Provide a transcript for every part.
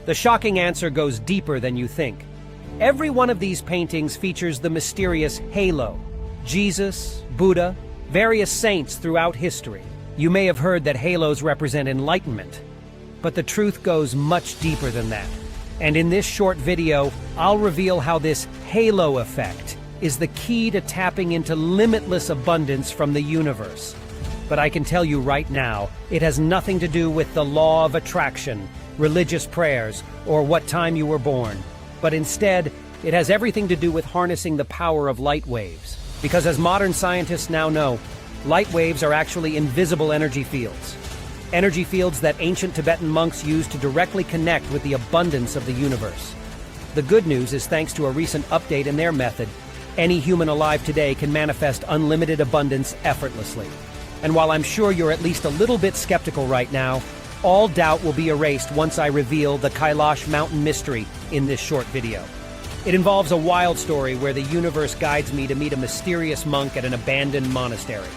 The shocking answer goes deeper than you think. Every one of these paintings features the mysterious halo. Jesus, Buddha, various saints throughout history. You may have heard that halos represent enlightenment, but the truth goes much deeper than that. And in this short video, I'll reveal how this halo effect is the key to tapping into limitless abundance from the universe. But I can tell you right now, it has nothing to do with the law of attraction, religious prayers, or what time you were born. But instead, it has everything to do with harnessing the power of light waves. Because as modern scientists now know, light waves are actually invisible energy fields. Energy fields that ancient Tibetan monks used to directly connect with the abundance of the universe. The good news is, thanks to a recent update in their method, any human alive today can manifest unlimited abundance effortlessly. And while I'm sure you're at least a little bit skeptical right now, all doubt will be erased once I reveal the Kailash Mountain mystery in this short video. It involves a wild story where the universe guides me to meet a mysterious monk at an abandoned monastery.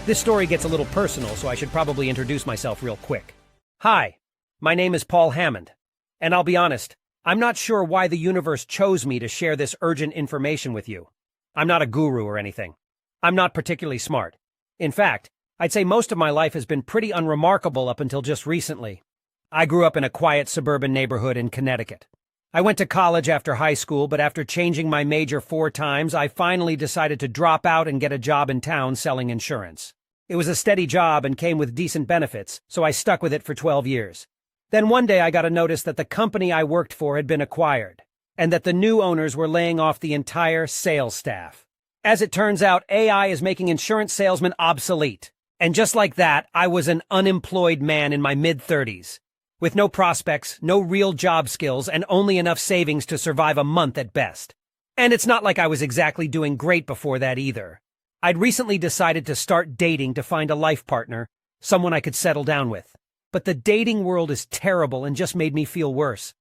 This story gets a little personal, so I should probably introduce myself real quick. Hi, my name is Paul Hammond, and I'll be honest, I'm not sure why the universe chose me to share this urgent information with you. I'm not a guru or anything. I'm not particularly smart. In fact, I'd say most of my life has been pretty unremarkable up until just recently. I grew up in a quiet suburban neighborhood in Connecticut. I went to college after high school, but after changing my major 4 times, I finally decided to drop out and get a job in town selling insurance. It was a steady job and came with decent benefits, so I stuck with it for 12 years. Then one day I got a notice that the company I worked for had been acquired, and that the new owners were laying off the entire sales staff. As it turns out, AI is making insurance salesmen obsolete. And just like that, I was an unemployed man in my mid-30s. With no prospects, no real job skills, and only enough savings to survive a month at best. And it's not like I was exactly doing great before that either. I'd recently decided to start dating to find a life partner, someone I could settle down with. But the dating world is terrible and just made me feel worse.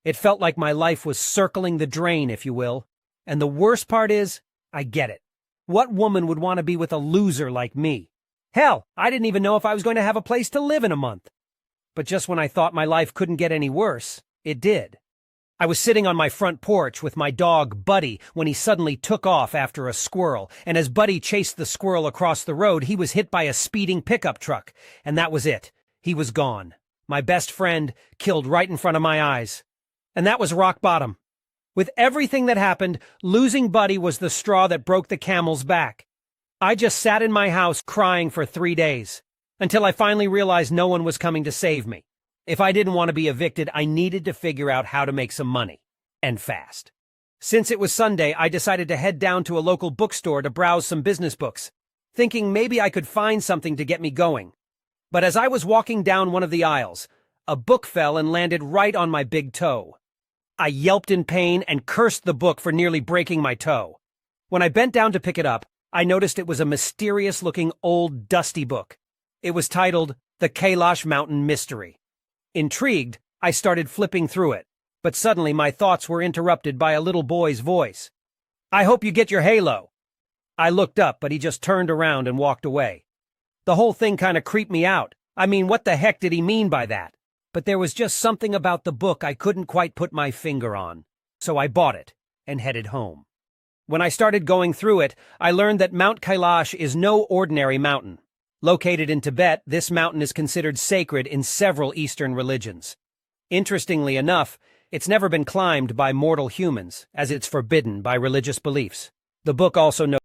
It felt like my life was circling the drain, if you will. And the worst part is, I get it. What woman would want to be with a loser like me? Hell, I didn't even know if I was going to have a place to live in a month. But just when I thought my life couldn't get any worse, it did. I was sitting on my front porch with my dog, Buddy, when he suddenly took off after a squirrel, and as Buddy chased the squirrel across the road, he was hit by a speeding pickup truck, and that was it. He was gone. My best friend, killed right in front of my eyes. And that was rock bottom. With everything that happened, losing Buddy was the straw that broke the camel's back. I just sat in my house crying for 3 days. Until I finally realized no one was coming to save me. If I didn't want to be evicted, I needed to figure out how to make some money. And fast. Since it was Sunday, I decided to head down to a local bookstore to browse some business books, thinking maybe I could find something to get me going. But as I was walking down one of the aisles, a book fell and landed right on my big toe. I yelped in pain and cursed the book for nearly breaking my toe. When I bent down to pick it up, I noticed it was a mysterious-looking old dusty book. It was titled The Kailash Mountain Mystery. Intrigued, I started flipping through it, but suddenly my thoughts were interrupted by a little boy's voice. "I hope you get your halo." I looked up, but he just turned around and walked away. The whole thing kind of creeped me out. I mean, what the heck did he mean by that? But there was just something about the book I couldn't quite put my finger on. So I bought it and headed home. When I started going through it, I learned that Mount Kailash is no ordinary mountain. Located in Tibet, this mountain is considered sacred in several Eastern religions. Interestingly enough, it's never been climbed by mortal humans, as it's forbidden by religious beliefs. The book also notes